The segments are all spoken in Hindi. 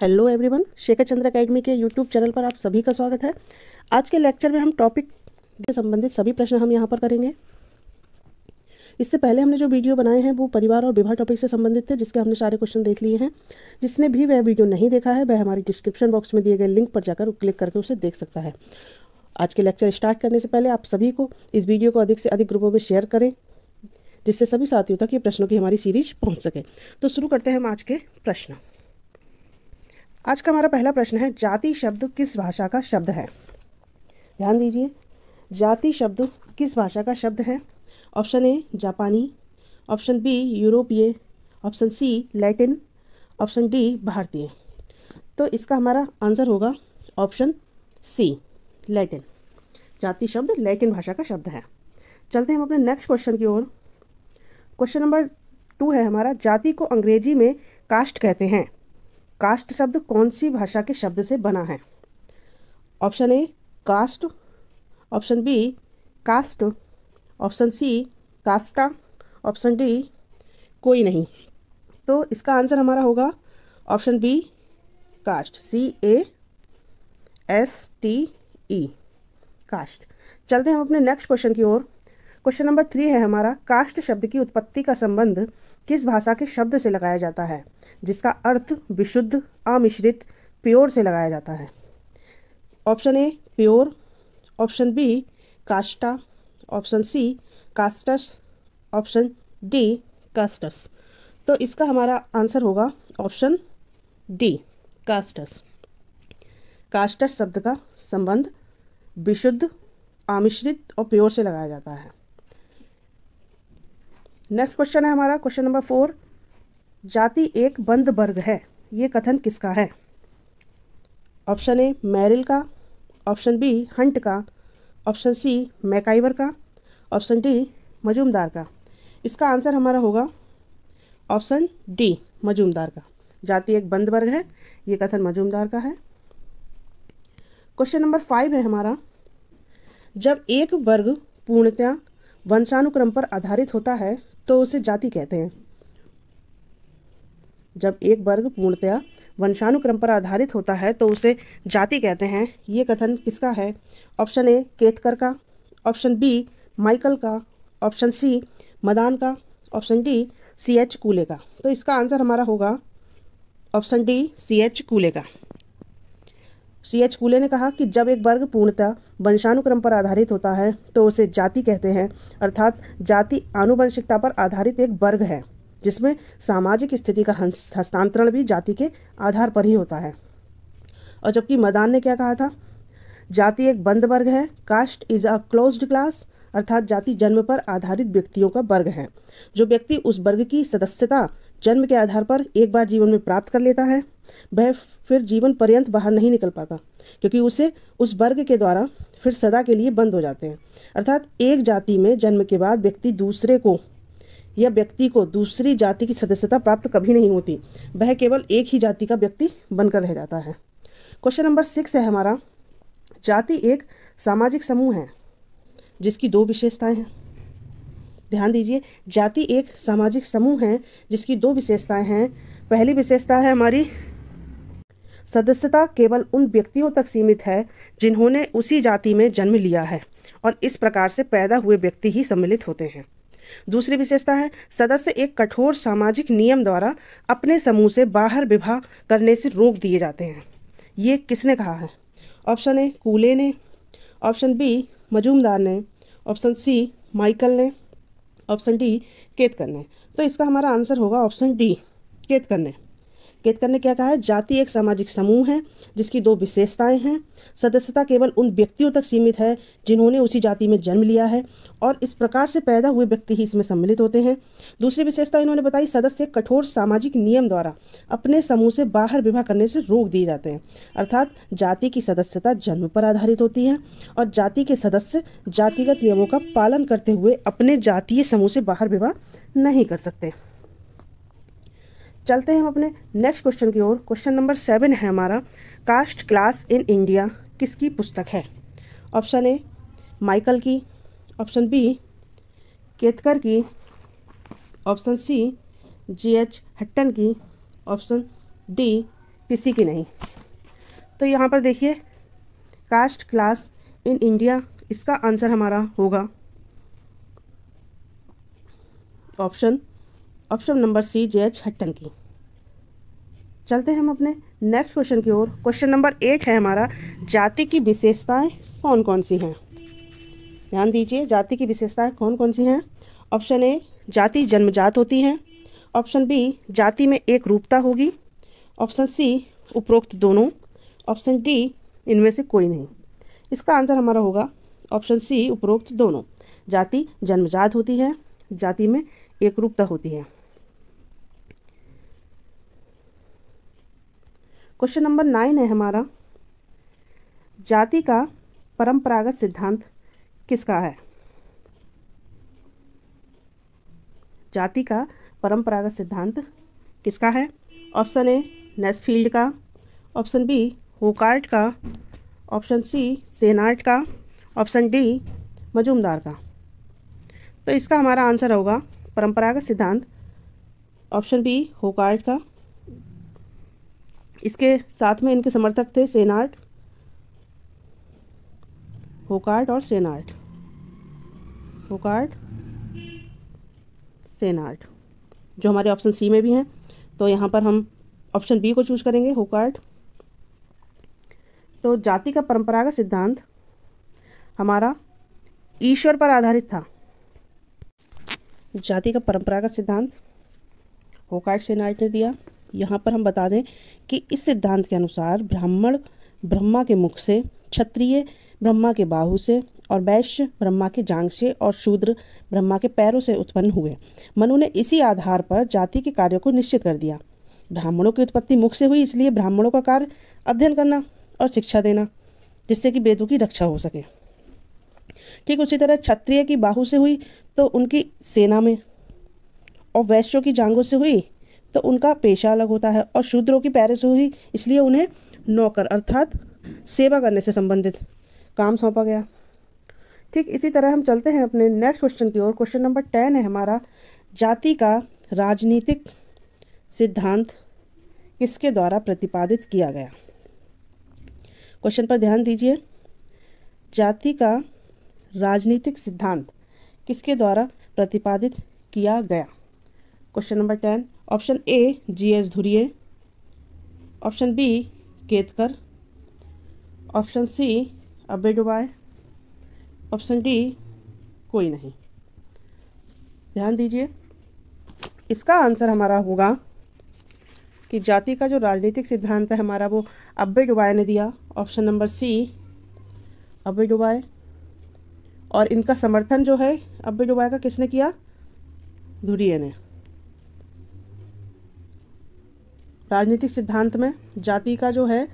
हेलो एवरीवन, शेखर चंद्र एकेडमी के यूट्यूब चैनल पर आप सभी का स्वागत है। आज के लेक्चर में हम टॉपिक से संबंधित सभी प्रश्न हम यहाँ पर करेंगे। इससे पहले हमने जो वीडियो बनाए हैं वो परिवार और विवाह टॉपिक से संबंधित थे, जिसके हमने सारे क्वेश्चन देख लिए हैं। जिसने भी वह वीडियो नहीं देखा है वह हमारी डिस्क्रिप्शन बॉक्स में दिए गए लिंक पर जाकर क्लिक करके उसे देख सकता है। आज के लेक्चर स्टार्ट करने से पहले आप सभी को इस वीडियो को अधिक से अधिक ग्रुपों में शेयर करें, जिससे सभी साथियों तक ये प्रश्नों की हमारी सीरीज पहुँच सके। तो शुरू करते हैं हम आज के प्रश्न। आज का हमारा पहला प्रश्न है, जाति शब्द किस भाषा का शब्द है? ध्यान दीजिए, जाति शब्द किस भाषा का शब्द है? ऑप्शन ए जापानी, ऑप्शन बी यूरोपीय, option C Latin, option D भारतीय। तो इसका हमारा आंसर होगा ऑप्शन सी लैटिन। जाति शब्द लैटिन भाषा का शब्द है। चलते हैं हम अपने नेक्स्ट क्वेश्चन की ओर। क्वेश्चन नंबर 2 है हमारा, जाति को अंग्रेजी में कास्ट कहते हैं। कास्ट शब्द कौन सी भाषा के शब्द से बना है? Option A caste, option B caste, option C casta, option D कोई नहीं। तो इसका आंसर हमारा होगा option B caste, CASTE, caste. चलते हैं हम अपने नेक्स्ट क्वेश्चन की ओर। क्वेश्चन नंबर 3 है हमारा, कास्ट शब्द की उत्पत्ति का संबंध किस भाषा के शब्द से लगाया जाता है, जिसका अर्थ विशुद्ध, अमिश्रित, प्योर से लगाया जाता है? Option A pure, option B casta, option C castus, option D castus. तो इसका हमारा आंसर होगा ऑप्शन डी कास्टस। कास्टस शब्द का संबंध विशुद्ध, अमिश्रित और प्योर से लगाया जाता है। नेक्स्ट क्वेश्चन है हमारा क्वेश्चन नंबर 4, जाति एक बंद वर्ग है, ये कथन किसका है? ऑप्शन ए मैरिल का, ऑप्शन बी हंट का, ऑप्शन सी मैकाइवर का, ऑप्शन डी मजूमदार का। इसका आंसर हमारा होगा ऑप्शन डी मजूमदार का। जाति एक बंद वर्ग है, ये कथन मजूमदार का है। क्वेश्चन नंबर 5 है हमारा, जब एक वर्ग पूर्णतया वंशानुक्रम पर आधारित होता है तो उसे जाति कहते हैं। जब एक वर्ग पूर्णतया वंशानुक्रम पर आधारित होता है तो उसे जाति कहते हैं। ये कथन किसका है? ऑप्शन ए केतकर का, ऑप्शन बी माइकल का, ऑप्शन सी मदान का, ऑप्शन डी CH कूले का। तो इसका आंसर हमारा होगा ऑप्शन डी CH कूले का। CH कूले ने कहा कि जब एक वर्ग पूर्णतः वंशानुक्रम पर आधारित होता है तो उसे जाति कहते हैं। अर्थात जाति आनुवंशिकता पर आधारित एक वर्ग है, जिसमें सामाजिक स्थिति का हस्तांतरण भी जाति के आधार पर ही होता है। और जबकि मदान ने क्या कहा था? जाति एक बंद वर्ग है, caste is a closed class, अर्थात जाति जन्म पर आधारित व्यक्तियों का वर्ग है। जो व्यक्ति उस वर्ग की सदस्यता जन्म के आधार पर एक बार जीवन में प्राप्त कर लेता है वह फिर जीवन पर्यंत बाहर नहीं निकल पाता, क्योंकि उसे उस वर्ग के द्वारा फिर सदा के लिए बंद हो जाते हैं। अर्थात एक जाति में जन्म के बाद व्यक्ति दूसरे को या व्यक्ति को दूसरी जाति की सदस्यता प्राप्त कभी नहीं होती, वह केवल एक ही जाति का व्यक्ति बनकर रह जाता है। क्वेश्चन नंबर 6 है हमारा, जाति एक सामाजिक समूह है जिसकी 2 विशेषताएं हैं। ध्यान दीजिए, जाति एक सामाजिक समूह है जिसकी 2 विशेषताएं हैं। पहली विशेषता है हमारी, सदस्यता केवल उन व्यक्तियों तक सीमित है जिन्होंने उसी जाति में जन्म लिया है, और इस प्रकार से पैदा हुए व्यक्ति ही सम्मिलित होते हैं। दूसरी विशेषता है, सदस्य एक कठोर सामाजिक नियम द्वारा अपने समूह से बाहर विवाह करने से रोक दिए जाते हैं। ये किसने कहा है? ऑप्शन ए कूले ने, ऑप्शन बी मजूमदार ने, ऑप्शन सी माइकल ने, ऑप्शन डी केतकर ने। तो इसका हमारा आंसर होगा ऑप्शन डी केतकर ने। केतकर ने क्या कहा है? जाति एक सामाजिक समूह है जिसकी 2 विशेषताएं हैं। सदस्यता केवल उन व्यक्तियों तक सीमित है जिन्होंने उसी जाति में जन्म लिया है, और इस प्रकार से पैदा हुए व्यक्ति ही इसमें सम्मिलित होते हैं। दूसरी विशेषता इन्होंने बताई, सदस्य कठोर सामाजिक नियम द्वारा अपने समूह से बाहर विवाह करने से रोक दिए जाते हैं। अर्थात जाति की सदस्यता जन्म पर आधारित होती है और जाति के सदस्य जातिगत नियमों का पालन करते हुए अपने जातीय समूह से बाहर विवाह नहीं कर सकते। चलते हैं हम अपने नेक्स्ट क्वेश्चन की ओर। क्वेश्चन नंबर 7 है हमारा, कास्ट क्लास इन इंडिया किसकी पुस्तक है? ऑप्शन ए माइकल की, ऑप्शन बी केतकर की, ऑप्शन सी GH हट्टन की, ऑप्शन डी किसी की नहीं। तो यहाँ पर देखिए कास्ट क्लास इन इंडिया, इसका आंसर हमारा होगा option number C, J H. Hutton की। चलते हैं हम अपने नेक्स्ट क्वेश्चन की ओर। क्वेश्चन नंबर 8 है हमारा, जाति की विशेषताएं कौन कौन सी हैं। ध्यान दीजिए, जाति की विशेषताएं कौन कौन सी हैं। ऑप्शन ए, जाति जन्मजात होती हैं। ऑप्शन बी, जाति में एक रूपता होगी। ऑप्शन सी, उपरोक्त दोनों। ऑप्शन डी, इनमें से कोई नहीं। इसका आंसर हमारा होगा ऑप्शन सी, उपरोक्त दोनों। जाति जन्मजात होती है, जाति में एक रूपता होती है। क्वेश्चन नंबर 9 है हमारा, जाति का परंपरागत सिद्धांत किसका है। जाति का परंपरागत सिद्धांत किसका है। ऑप्शन ए, नेस्फील्ड का। ऑप्शन बी, होकार्ट का। ऑप्शन सी, सेनार्ट का। ऑप्शन डी, मजूमदार का। तो इसका हमारा आंसर होगा परंपरागत सिद्धांत ऑप्शन बी, होकार्ट का। इसके साथ में इनके समर्थक थे सेनार्ट, होकार्ट और सेनार्ट। होकार्ट, सेनार्ट, जो हमारे ऑप्शन सी में भी हैं। तो यहाँ पर हम ऑप्शन बी को चूज करेंगे, होकार्ट। तो जाति का परंपरागत सिद्धांत हमारा ईश्वर पर आधारित था। जाति का परंपरागत सिद्धांत होकार्ट, सेनार्ट ने दिया। यहाँ पर हम बता दें कि इस सिद्धांत के अनुसार ब्राह्मण ब्रह्मा के मुख से, क्षत्रिय ब्रह्मा के बाहु से और वैश्य ब्रह्मा के जांघ से और शूद्र ब्रह्मा के पैरों से उत्पन्न हुए। मनु ने इसी आधार पर जाति के कार्यों को निश्चित कर दिया। ब्राह्मणों की उत्पत्ति मुख से हुई, इसलिए ब्राह्मणों का कार्य अध्ययन करना और शिक्षा देना, जिससे कि वेदों की रक्षा हो सके। ठीक उसी तरह क्षत्रिय की बाहु से हुई तो उनकी सेना में, और वैश्यों की जांघों से हुई तो उनका पेशा अलग होता है, और शूद्रों की पैरों से हुई इसलिए उन्हें नौकर अर्थात सेवा करने से संबंधित काम सौंपा गया। ठीक इसी तरह हम चलते हैं अपने नेक्स्ट क्वेश्चन की ओर। क्वेश्चन नंबर 10 है हमारा, जाति का राजनीतिक सिद्धांत किसके द्वारा प्रतिपादित किया गया। क्वेश्चन पर ध्यान दीजिए, जाति का राजनीतिक सिद्धांत किसके द्वारा प्रतिपादित किया गया। Question number 10, option A, G S. Ghurye. Option B, Ketkar. Option C, Abbe Dubois. Option D, कोई नहीं। ध्यान दीजिए, इसका आंसर हमारा होगा कि जाति का जो राजनीतिक सिद्धांत है हमारा वो अब्बे डुबाय ने दिया। ऑप्शन नंबर सी, अब्बे डुबाय। और इनका समर्थन जो है अब्बे डुबाय का किसने किया, धुरिये ने। राजनीतिक सिद्धांत में जाति का जो है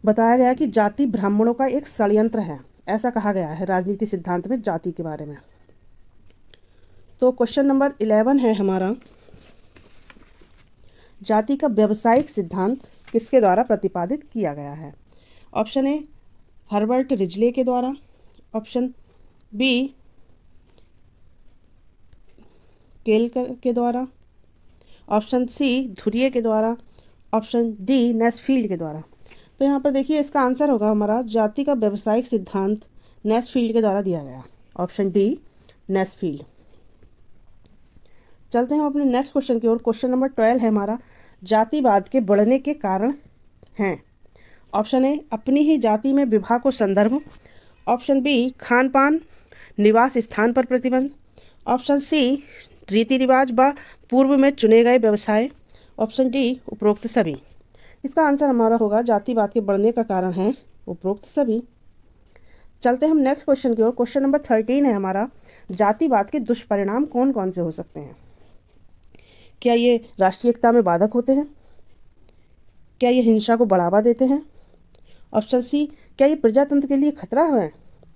बताया गया कि जाति ब्राह्मणों का एक षड्यंत्र है, ऐसा कहा गया है राजनीतिक सिद्धांत में जाति के बारे में। तो क्वेश्चन नंबर 11 है हमारा, जाति का व्यावसायिक सिद्धांत किसके द्वारा प्रतिपादित किया गया है। ऑप्शन ए, हर्बर्ट रिजले के द्वारा। ऑप्शन बी, केलकर के द्वारा। ऑप्शन सी, धुरिये के द्वारा। ऑप्शन डी, नेस्फील्ड के द्वारा। तो यहाँ पर देखिए इसका आंसर होगा हमारा जाति का व्यावसायिक सिद्धांत नेस्फील्ड के द्वारा दिया गया। Option D, Nesfield. चलते हैं हम अपने नेक्स्ट क्वेश्चन की ओर। क्वेश्चन नंबर 12 है हमारा, जातिवाद के बढ़ने के कारण हैं। ऑप्शन ए, अपनी ही जाति में विवाह को संदर्भ। ऑप्शन बी, खान पान निवास स्थान पर प्रतिबंध। ऑप्शन सी, रीति रिवाज व पूर्व में चुने गए व्यवसाय। ऑप्शन डी, उपरोक्त सभी। इसका आंसर हमारा होगा जातिवाद के बढ़ने का कारण है उपरोक्त सभी। चलते हैं हम नेक्स्ट क्वेश्चन की ओर। क्वेश्चन नंबर 13 है हमारा, जातिवाद के दुष्परिणाम कौन कौन से हो सकते हैं। क्या ये राष्ट्रीय एकता में बाधक होते हैं। क्या ये हिंसा को बढ़ावा देते हैं। ऑप्शन सी, क्या ये प्रजातंत्र के लिए खतरा है।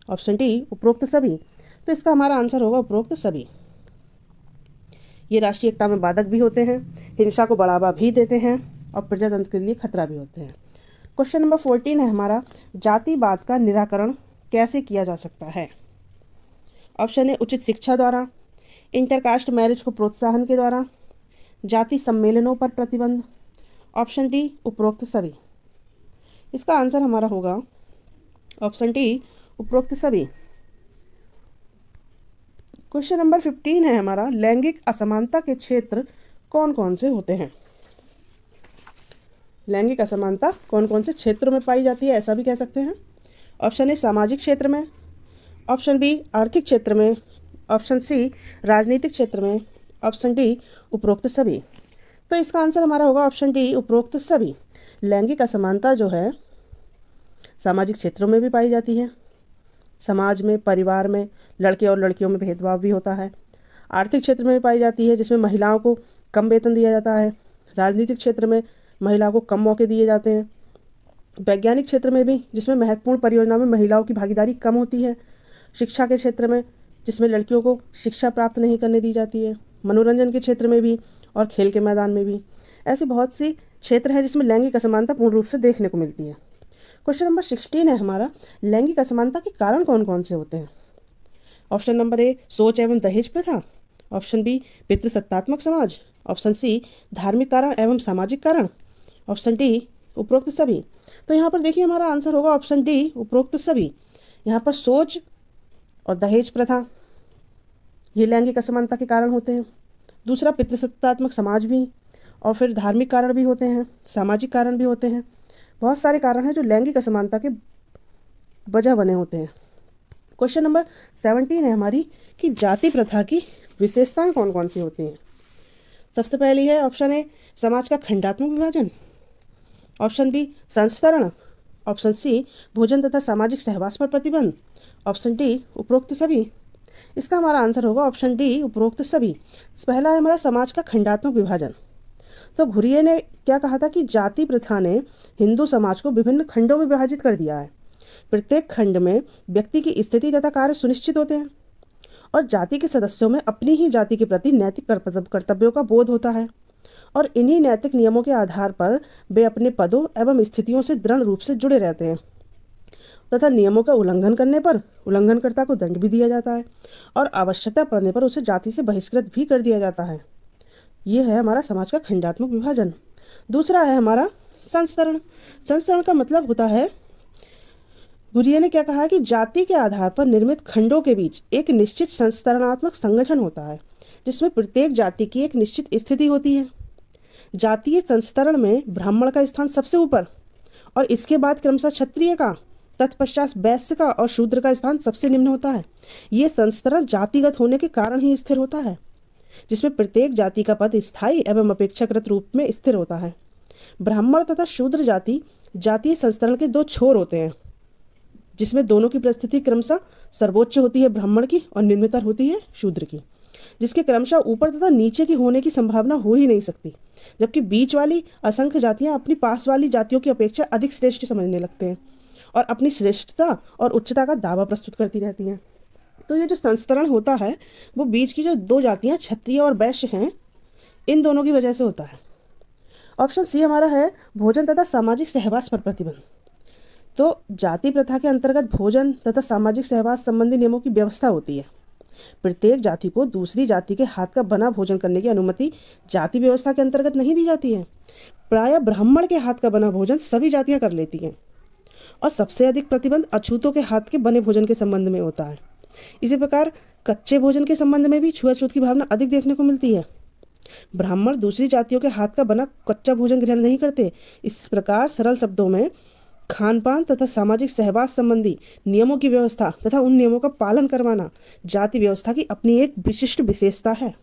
ऑप्शन डी, उपरोक्त सभी। तो इसका हमारा आंसर होगा उपरोक्त सभी। ये राष्ट्रीय एकता में बाधक भी होते हैं, हिंसा को बढ़ावा भी देते हैं और प्रजातंत्र के लिए खतरा भी होते हैं। क्वेश्चन नंबर 14 है हमारा, जातिवाद का निराकरण कैसे किया जा सकता है। ऑप्शन ए, उचित शिक्षा द्वारा। इंटरकास्ट मैरिज को प्रोत्साहन के द्वारा। जाति सम्मेलनों पर प्रतिबंध। ऑप्शन डी उपरोक्त सभी। इसका आंसर हमारा होगा ऑप्शन डी उपरोक्त सभी। क्वेश्चन नंबर 15 है हमारा, लैंगिक असमानता के क्षेत्र कौन कौन से होते हैं। लैंगिक असमानता कौन कौन से क्षेत्रों में पाई जाती है, ऐसा भी कह सकते हैं। ऑप्शन ए सामाजिक क्षेत्र में, ऑप्शन बी आर्थिक क्षेत्र में, ऑप्शन सी राजनीतिक क्षेत्र में, ऑप्शन डी उपरोक्त सभी। तो इसका आंसर हमारा होगा ऑप्शन डी उपरोक्त सभी। लैंगिक असमानता जो है सामाजिक क्षेत्रों में भी पाई जाती है, समाज में, परिवार में लड़के और लड़कियों में भेदभाव भी होता है। आर्थिक क्षेत्र में भी पाई जाती है, जिसमें महिलाओं को कम वेतन दिया जाता है। राजनीतिक क्षेत्र में महिलाओं को कम मौके दिए जाते हैं। वैज्ञानिक क्षेत्र में भी, जिसमें महत्वपूर्ण परियोजनाओं में महिलाओं की भागीदारी कम होती है। शिक्षा के क्षेत्र में, जिसमें लड़कियों को शिक्षा प्राप्त नहीं करने दी जाती है। मनोरंजन के क्षेत्र में भी और खेल के मैदान में भी। ऐसी बहुत सी क्षेत्र हैं जिसमें लैंगिक असमानता पूर्ण रूप से देखने को मिलती है। क्वेश्चन नंबर 16 है हमारा, लैंगिक असमानता के कारण कौन कौन से होते हैं। ऑप्शन नंबर ए सोच एवं दहेज प्रथा, ऑप्शन बी पितृसत्तात्मक समाज, ऑप्शन सी धार्मिक कारण एवं सामाजिक कारण, ऑप्शन डी उपरोक्त सभी। तो यहाँ पर देखिए हमारा आंसर होगा ऑप्शन डी उपरोक्त सभी। यहाँ पर सोच और दहेज प्रथा ये लैंगिक असमानता के कारण होते हैं। दूसरा पितृसत्तात्मक समाज भी, और फिर धार्मिक कारण भी होते हैं, सामाजिक कारण भी होते हैं। बहुत सारे कारण हैं जो लैंगिक असमानता के वजह बने होते हैं। क्वेश्चन नंबर 17 है हमारी कि जाति प्रथा की विशेषताएं कौन कौन सी होती हैं। सबसे पहली है ऑप्शन ए समाज का खंडात्मक विभाजन, ऑप्शन बी संस्तरण, ऑप्शन सी भोजन तथा सामाजिक सहवास पर प्रतिबंध, ऑप्शन डी उपरोक्त सभी। इसका हमारा आंसर होगा ऑप्शन डी उपरोक्त सभी। पहला है हमारा समाज का खंडात्मक विभाजन। तो घुरिये ने क्या कहा था कि जाति प्रथा ने हिंदू समाज को विभिन्न खंडों में विभाजित कर दिया है। प्रत्येक खंड में व्यक्ति की स्थिति तथा कार्य सुनिश्चित होते हैं और जाति के सदस्यों में अपनी ही जाति के प्रति नैतिक कर्तव्यों का बोध होता है और इन्हीं नैतिक नियमों के आधार पर वे अपने पदों एवं स्थितियों से दृढ़ रूप से जुड़े रहते हैं तथा नियमों का उल्लंघन करने पर उल्लंघनकर्ता को दंड भी दिया जाता है और आवश्यकता पड़ने पर उसे जाति से बहिष्कृत भी कर दिया जाता है। ये है हमारा समाज का खंडात्मक विभाजन। दूसरा है हमारा संस्तरण। संस्तरण का मतलब होता है, घुरिये ने क्या कहा है कि जाति के आधार पर निर्मित खंडों के बीच एक निश्चित संस्तरणात्मक संगठन होता है जिसमें प्रत्येक जाति की एक निश्चित स्थिति होती है। जातीय संस्तरण में ब्राह्मण का स्थान सबसे ऊपर और इसके बाद क्रमशः क्षत्रिय का, तत्पश्चात वैश्य का और शूद्र का स्थान सबसे निम्न होता है। ये संस्तरण जातिगत होने के कारण ही स्थिर होता है, जिसमें प्रत्येक जाति का पद स्थायी एवं अपेक्षाकृत रूप में स्थिर होता है। ब्राह्मण तथा शूद्र जाति जातीय संस्तरण के दो छोर होते हैं, जिसमें दोनों की परिस्थिति क्रमशः सर्वोच्च होती है ब्राह्मण की और निम्नतर होती है शूद्र की, जिसके क्रमशः ऊपर तथा नीचे की होने की संभावना हो ही नहीं सकती। जबकि बीच वाली असंख्य जातियां अपनी पास वाली जातियों की अपेक्षा अधिक श्रेष्ठ समझने लगते हैं और अपनी श्रेष्ठता और उच्चता का दावा प्रस्तुत करती रहती हैं। तो ये जो संस्तरण होता है वो बीच की जो दो जातियां क्षत्रिय और वैश्य हैं, इन दोनों की वजह से होता है। ऑप्शन सी हमारा है भोजन तथा सामाजिक सहवास पर प्रतिबंध। तो जाति प्रथा के अंतर्गत भोजन तथा सामाजिक सहवास संबंधी नियमों की व्यवस्था होती है। प्रत्येक जाति को दूसरी जाति के हाथ का बना भोजन करने की अनुमति जाति व्यवस्था के अंतर्गत नहीं दी जाती है। प्रायः ब्राह्मण के हाथ का बना भोजन सभी जातियां कर लेती हैं और सबसे अधिक प्रतिबंध अछूतों के हाथ के बने भोजन के संबंध में होता है। इसी प्रकार कच्चे भोजन के संबंध में भी छुआछूत की भावना अधिक देखने को मिलती है। ब्राह्मण दूसरी जातियों के हाथ का बना कच्चा भोजन ग्रहण नहीं करते। इस प्रकार सरल शब्दों में खान पान तथा सामाजिक सहवास संबंधी नियमों की व्यवस्था तथा उन नियमों का पालन करवाना जाति व्यवस्था की अपनी एक विशिष्ट विशेषता है।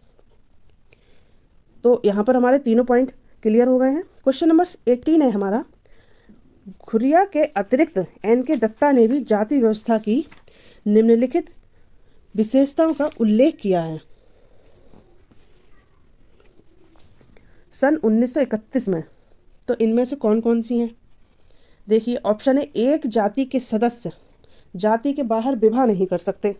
तो यहाँ पर हमारे तीनों पॉइंट क्लियर हो गए हैं। क्वेश्चन नंबर 18 है हमारा, घुरिया के अतिरिक्त एन.के. दत्ता ने भी जाति व्यवस्था की निम्नलिखित विशेषताओं का उल्लेख किया है। सन 1931 में। तो इनमें से कौन कौन सी हैं? देखिए, ऑप्शन है एक जाति के सदस्य जाति के बाहर विवाह नहीं कर सकते।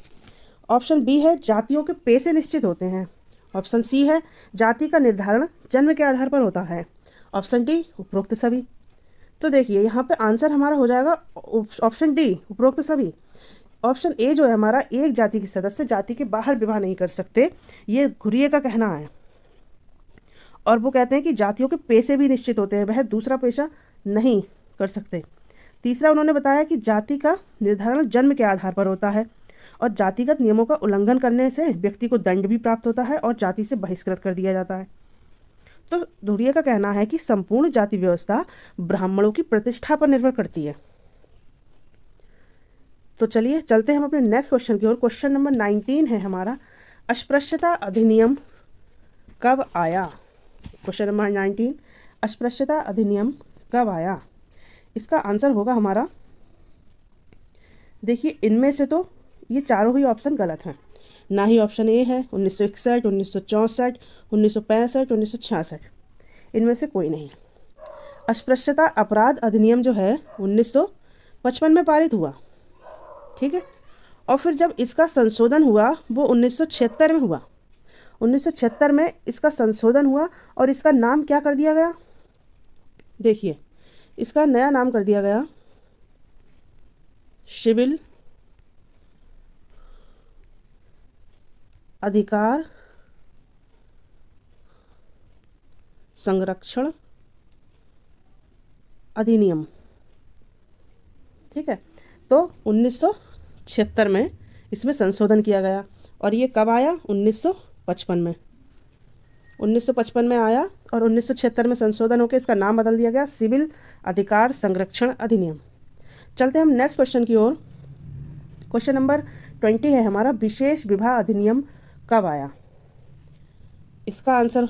ऑप्शन बी है जातियों के पेशे निश्चित होते हैं। ऑप्शन सी है जाति का निर्धारण जन्म के आधार पर होता है। ऑप्शन डी उपरोक्त सभी। तो देखिए यहाँ पे आंसर हमारा हो जाएगा ऑप्शन डी उपरोक्त सभी। ऑप्शन ए जो है हमारा, एक जाति के सदस्य जाति के बाहर विवाह नहीं कर सकते, ये घुरिये का कहना है। और वो कहते हैं कि जातियों के पेशे भी निश्चित होते हैं, वह दूसरा पेशा नहीं कर सकते। तीसरा उन्होंने बताया कि जाति का निर्धारण जन्म के आधार पर होता है और जातिगत नियमों का उल्लंघन करने से व्यक्ति को दंड भी प्राप्त होता है और जाति से बहिष्कृत कर दिया जाता है। तो धुरिया का कहना है कि संपूर्ण जाति व्यवस्था ब्राह्मणों की प्रतिष्ठा पर निर्भर करती है। तो चलिए चलते हैं हम अपने नेक्स्ट क्वेश्चन की ओर। क्वेश्चन नंबर 19 है हमारा, अस्पृश्यता अधिनियम कब आया। क्वेश्चन नंबर 19, अस्पृश्यता अधिनियम कब आया। इसका आंसर होगा हमारा, देखिए इनमें से तो ये चारों ही ऑप्शन गलत हैं। ना ही ऑप्शन ए है 1961, 1964, 1965, 1966, इनमें से कोई नहीं। अस्पृश्यता अपराध अधिनियम जो है 1955 में पारित हुआ, ठीक है। और फिर जब इसका संशोधन हुआ वो 1976 में हुआ। 1976 में इसका संशोधन हुआ और इसका नाम क्या कर दिया गया, देखिए इसका नया नाम कर दिया गया सिविल अधिकार संरक्षण अधिनियम, ठीक है। तो 1976 में इसमें संशोधन किया गया और ये कब आया, 1955 में। 1955 में आया और 1976 में संशोधन होकर इसका नाम बदल दिया गया सिविल अधिकार संरक्षण अधिनियम। चलते हैं हम नेक्स्ट क्वेश्चन की ओर। क्वेश्चन नंबर 20 है हमारा, विशेष विवाह अधिनियम कब आया। इसका आंसर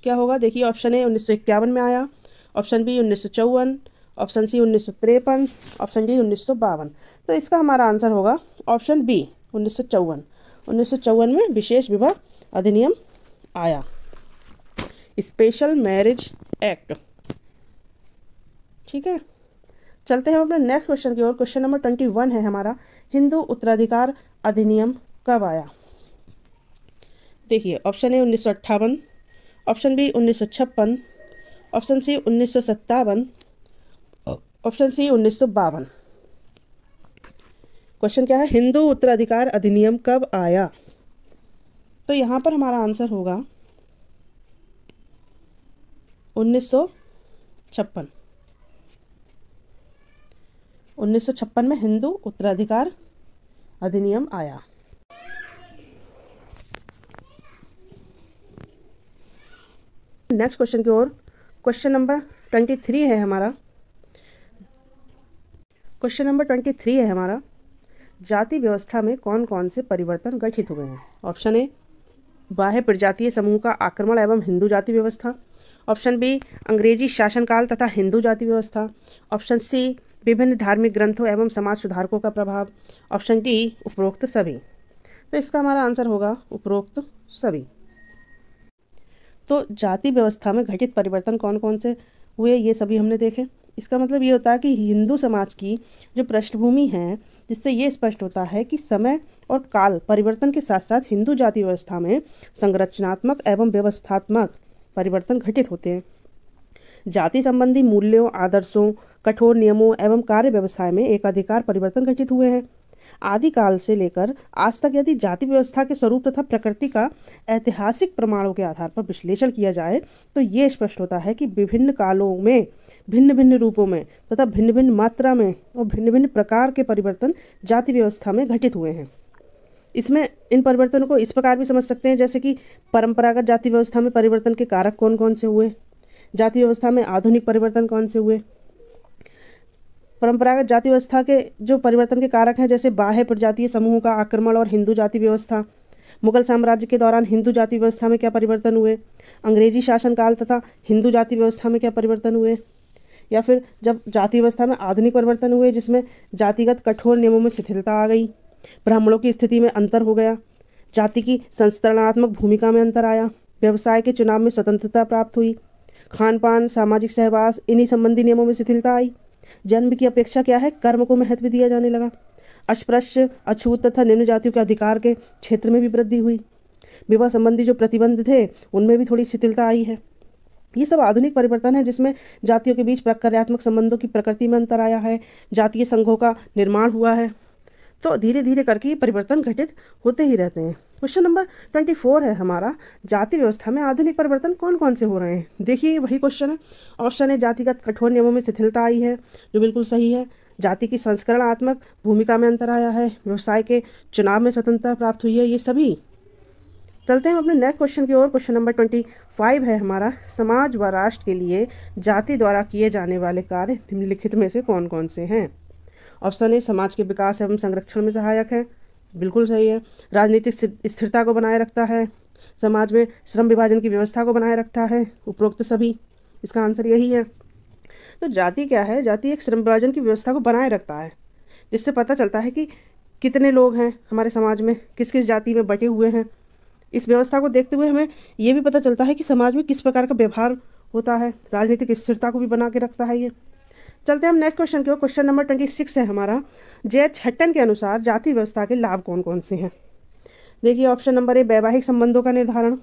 क्या होगा, देखिए ऑप्शन ए 1951 में आया, option B 1954, option C 1953, option D 1952। तो इसका हमारा आंसर होगा ऑप्शन बी 1954। 1954 में विशेष विवाह अधिनियम आया, स्पेशल मैरिज एक्ट, ठीक है। चलते हैं हम अपने नेक्स्ट क्वेश्चन की ओर। क्वेश्चन नंबर 21 है हमारा, हिंदू उत्तराधिकार अधिनियम कब आया। देखिए option A 1958, option B 1956, option C 1957, option C 1952। Question क्या है, हिंदू उत्तराधिकार अधिनियम कब आया। तो यहाँ पर हमारा आंसर होगा 1956। 1956 में हिंदू उत्तराधिकार अधिनियम आया। नेक्स्ट क्वेश्चन की ओर। क्वेश्चन नंबर 23 है हमारा। क्वेश्चन नंबर 23 है हमारा, जाति व्यवस्था में कौन कौन से परिवर्तन गठित हुए हैं। ऑप्शन ए बाह्य प्रजातीय समूह का आक्रमण एवं हिंदू जाति व्यवस्था, ऑप्शन बी अंग्रेजी शासनकाल तथा हिंदू जाति व्यवस्था, ऑप्शन सी विभिन्न धार्मिक ग्रंथों एवं समाज सुधारकों का प्रभाव, ऑप्शन डी उपरोक्त सभी। तो इसका हमारा आंसर होगा उपरोक्त सभी। तो जाति व्यवस्था में घटित परिवर्तन कौन कौन से हुए ये सभी हमने देखे। इसका मतलब ये होता है कि हिंदू समाज की जो पृष्ठभूमि है, जिससे ये स्पष्ट होता है कि समय और काल परिवर्तन के साथ साथ हिंदू जाति व्यवस्था में संरचनात्मक एवं व्यवस्थात्मक परिवर्तन घटित होते हैं। जाति संबंधी मूल्यों, आदर्शों, कठोर नियमों एवं कार्य व्यवसाय में एकाधिकार परिवर्तन घटित हुए हैं। आदिकाल से लेकर आज तक यदि जाति व्यवस्था के स्वरूप तथा प्रकृति का ऐतिहासिक प्रमाणों के आधार पर विश्लेषण किया जाए तो ये स्पष्ट होता है कि विभिन्न कालों में भिन्न भिन्न रूपों में तथा भिन्न भिन्न मात्रा में और भिन्न भिन्न प्रकार के परिवर्तन जाति व्यवस्था में घटित हुए हैं। इसमें इन परिवर्तनों को इस प्रकार भी समझ सकते हैं जैसे कि परंपरागत जाति व्यवस्था में परिवर्तन के कारक कौन कौन से हुए, जाति व्यवस्था में आधुनिक परिवर्तन कौन से हुए। परंपरागत जाति व्यवस्था के जो परिवर्तन के कारक हैं जैसे बाह्य प्रजातीय समूहों का आक्रमण और हिंदू जाति व्यवस्था, मुगल साम्राज्य के दौरान हिंदू जाति व्यवस्था में क्या परिवर्तन हुए, अंग्रेजी शासनकाल तथा हिंदू जाति व्यवस्था में क्या परिवर्तन हुए, या फिर जब जाति व्यवस्था में आधुनिक परिवर्तन हुए जिसमें जातिगत कठोर नियमों में शिथिलता आ गई, ब्राह्मणों की स्थिति में अंतर हो गया, जाति की संस्करणात्मक भूमिका में अंतर आया, व्यवसाय के चुनाव में स्वतंत्रता प्राप्त हुई, खान पान, सामाजिक सहवास, इन्हीं संबंधी नियमों में शिथिलता आई, जन्म की अपेक्षा क्या है कर्म को महत्व दिया जाने लगा, अस्पृश्य, अछूत तथा निम्न जातियों के अधिकार के क्षेत्र में भी वृद्धि हुई, विवाह संबंधी जो प्रतिबंध थे उनमें भी थोड़ी शिथिलता आई है। ये सब आधुनिक परिवर्तन है जिसमें जातियों के बीच प्रक्रियात्मक संबंधों की प्रकृति में अंतर आया है, जातीय संघों का निर्माण हुआ है। तो धीरे धीरे करके ये परिवर्तन घटित होते ही रहते हैं। क्वेश्चन नंबर 24 है हमारा, जाति व्यवस्था में आधुनिक परिवर्तन कौन कौन से हो रहे हैं। देखिए वही क्वेश्चन है। ऑप्शन है जातिगत कठोर नियमों में शिथिलता आई है, जो बिल्कुल सही है। जाति की संस्करणात्मक भूमिका में अंतर आया है। व्यवसाय के चुनाव में स्वतंत्रता प्राप्त हुई है। ये सभी। चलते हैं अपने नेक्स्ट क्वेश्चन की ओर। क्वेश्चन नंबर 25 है हमारा, समाज व राष्ट्र के लिए जाति द्वारा किए जाने वाले कार्य निम्नलिखित में से कौन कौन से हैं। ऑप्शन ए समाज के विकास एवं संरक्षण में सहायक है, बिल्कुल सही है। राजनीतिक स्थिरता को बनाए रखता है। समाज में श्रम विभाजन की व्यवस्था को बनाए रखता है, उपरोक्त सभी। इसका आंसर यही है। तो जाति क्या है? जाति एक श्रम विभाजन की व्यवस्था को बनाए रखता है, जिससे पता चलता है कि कितने लोग हैं हमारे समाज में, किस किस जाति में बटे हुए हैं। इस व्यवस्था को देखते हुए हमें ये भी पता चलता है कि समाज में किस प्रकार का व्यवहार होता है। राजनीतिक स्थिरता को भी बना के रखता है ये। चलते हैं हम नेक्स्ट क्वेश्चन की ओर। क्वेश्चन नंबर 26 है हमारा, जे.एच. हटन के अनुसार जाति व्यवस्था के लाभ कौन कौन से हैं। देखिए ऑप्शन नंबर ए वैवाहिक संबंधों का निर्धारण,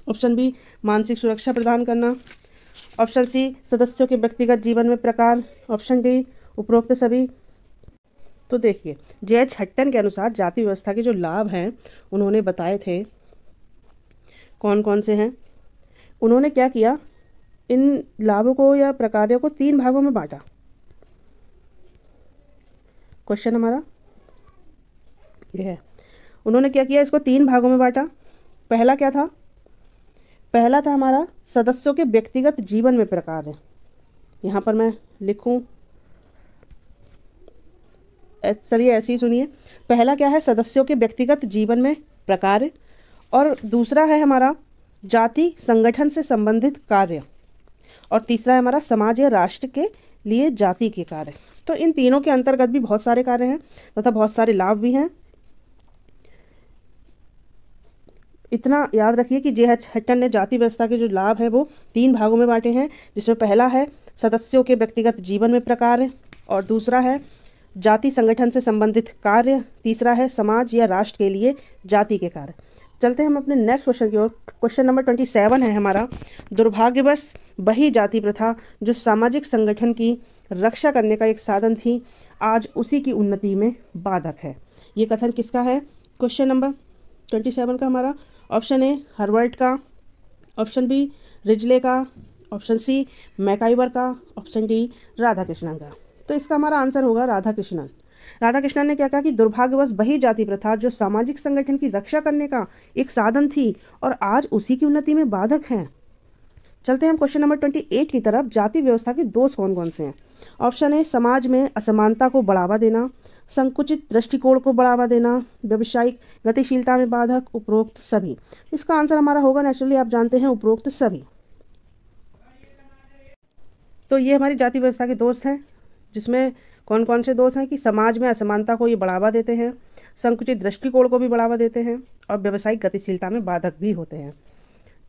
ऑप्शन बी मानसिक सुरक्षा प्रदान करना, ऑप्शन सी सदस्यों के व्यक्तिगत जीवन में प्रकार, ऑप्शन डी उपरोक्त सभी। तो देखिए जे.एच. हटन के अनुसार जाति व्यवस्था के जो लाभ हैं उन्होंने बताए थे कौन कौन से हैं। उन्होंने क्या किया, इन लाभों को या प्रकारों को 3 भागों में बांटा। क्वेश्चन हमारा ये है, उन्होंने क्या किया, इसको 3 भागों में बांटा। पहला क्या था? पहला था हमारा सदस्यों के व्यक्तिगत जीवन में प्रकार है। यहाँ पर मैं लिखूं, चलिए ऐसे ही सुनिए। पहला क्या है? सदस्यों के व्यक्तिगत जीवन में प्रकार, और दूसरा है हमारा जाति संगठन से संबंधित कार्य, और तीसरा है हमारा समाज या राष्ट्र के लिए जाति के कार्य। तो इन तीनों के अंतर्गत भी बहुत सारे कार्य हैं तथा बहुत सारे लाभ भी हैं। इतना याद रखिए कि जे.एच. हटन ने जाति व्यवस्था के जो लाभ हैं वो 3 भागों में बांटे हैं, जिसमें पहला है सदस्यों के व्यक्तिगत जीवन में प्रकार, और दूसरा है जाति संगठन से संबंधित कार्य, तीसरा है समाज या राष्ट्र के लिए जाति के कार्य। चलते हैं हम अपने नेक्स्ट क्वेश्चन की ओर। क्वेश्चन नंबर 27 है हमारा, दुर्भाग्यवश वही जाति प्रथा जो सामाजिक संगठन की रक्षा करने का एक साधन थी, आज उसी की उन्नति में बाधक है। ये कथन किसका है? क्वेश्चन नंबर 27 का हमारा ऑप्शन ए हर्बर्ट का, ऑप्शन बी रिजले का, ऑप्शन सी मैकाइवर का, ऑप्शन डी राधाकृष्णन का। तो इसका हमारा आंसर होगा राधाकृष्णन। राधाकृष्णन ने क्या कहा कि दुर्भाग्यवश वही जाति प्रथा जो सामाजिक संगठन की रक्षा करने का एक साधन थी और आज उसी की उन्नति में बाधक है। चलते हैं हम क्वेश्चन नंबर 28 की तरफ। जाति व्यवस्था के दोष कौन कौन से हैं? ऑप्शन ए समाज में असमानता को बढ़ावा देना, संकुचित दृष्टिकोण को बढ़ावा देना, व्यावसायिक गतिशीलता में बाधक, उपरोक्त सभी। इसका आंसर हमारा होगा नेचुरली आप जानते हैं उपरोक्त सभी। तो ये हमारी जाति व्यवस्था के दोष हैं, जिसमें कौन कौन से दोष हैं कि समाज में असमानता को ये बढ़ावा देते हैं, संकुचित दृष्टिकोण को भी बढ़ावा देते हैं, और व्यावसायिक गतिशीलता में बाधक भी होते हैं।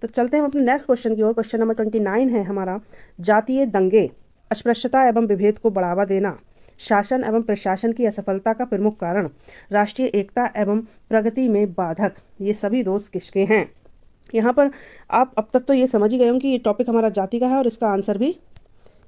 तो चलते हैं हम अपने नेक्स्ट क्वेश्चन की ओर। क्वेश्चन नंबर 29 है हमारा, जातीय दंगे अस्पृश्यता एवं विभेद को बढ़ावा देना, शासन एवं प्रशासन की असफलता का प्रमुख कारण, राष्ट्रीय एकता एवं प्रगति में बाधक। ये सभी दोष किसके हैं? यहाँ पर आप अब तक तो ये समझ ही गए होंगे कि ये टॉपिक हमारा जाति का है और इसका आंसर भी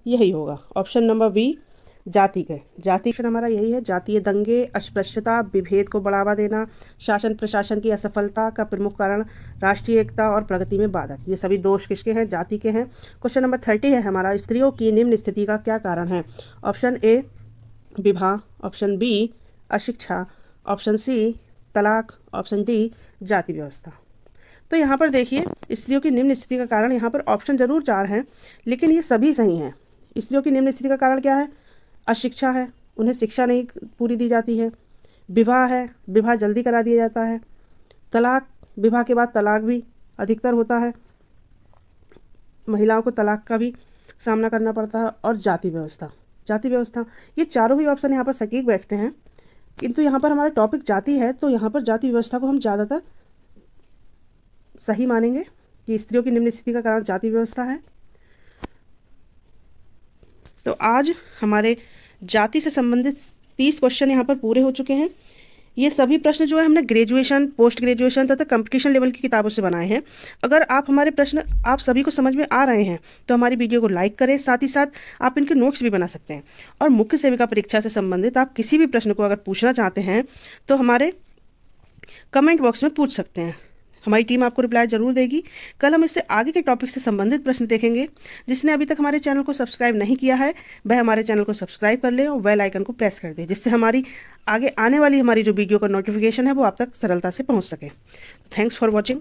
यही होगा, ऑप्शन नंबर बी जाति के। जाति हमारा यही है, जातीय दंगे अस्पृश्यता विभेद को बढ़ावा देना, शासन प्रशासन की असफलता का प्रमुख कारण, राष्ट्रीय एकता और प्रगति में बाधक। ये सभी दोष किसके हैं? जाति के हैं। क्वेश्चन नंबर 30 है हमारा, स्त्रियों की निम्न स्थिति का क्या कारण है? ऑप्शन ए विवाह, ऑप्शन बी अशिक्षा, ऑप्शन सी तलाक, ऑप्शन डी जाति व्यवस्था। तो यहाँ पर देखिए स्त्रियों की निम्न स्थिति का कारण, यहाँ पर ऑप्शन जरूर 4 हैं लेकिन ये सभी सही हैं। स्त्रियों की निम्न स्थिति का कारण क्या है? अशिक्षा है, उन्हें शिक्षा नहीं पूरी दी जाती है। विवाह है, विवाह जल्दी करा दिया जाता है। तलाक, विवाह के बाद तलाक भी अधिकतर होता है, महिलाओं को तलाक का भी सामना करना पड़ता है। और जाति व्यवस्था, जाति व्यवस्था, ये चारों ही ऑप्शन यहाँ पर सटीक बैठते हैं, किंतु यहाँ पर हमारा टॉपिक जाति है तो यहाँ पर जाति व्यवस्था को हम ज़्यादातर सही मानेंगे कि स्त्रियों की निम्न स्थिति का कारण जाति व्यवस्था है। तो आज हमारे जाति से संबंधित 30 क्वेश्चन यहाँ पर पूरे हो चुके हैं। ये सभी प्रश्न जो है हमने ग्रेजुएशन, पोस्ट ग्रेजुएशन तथा कंपटीशन लेवल की किताबों से बनाए हैं। अगर आप हमारे प्रश्न आप सभी को समझ में आ रहे हैं तो हमारी वीडियो को लाइक करें, साथ ही साथ आप इनके नोट्स भी बना सकते हैं। और मुख्य सेविका परीक्षा से संबंधित आप किसी भी प्रश्न को अगर पूछना चाहते हैं तो हमारे कमेंट बॉक्स में पूछ सकते हैं, हमारी टीम आपको रिप्लाई जरूर देगी। कल हम इससे आगे के टॉपिक से संबंधित प्रश्न देखेंगे। जिसने अभी तक हमारे चैनल को सब्सक्राइब नहीं किया है वह हमारे चैनल को सब्सक्राइब कर ले और बेल आइकन को प्रेस कर दे, जिससे हमारी आगे आने वाली हमारी जो वीडियो का नोटिफिकेशन है वो आप तक सरलता से पहुंच सके। Thanks for watching.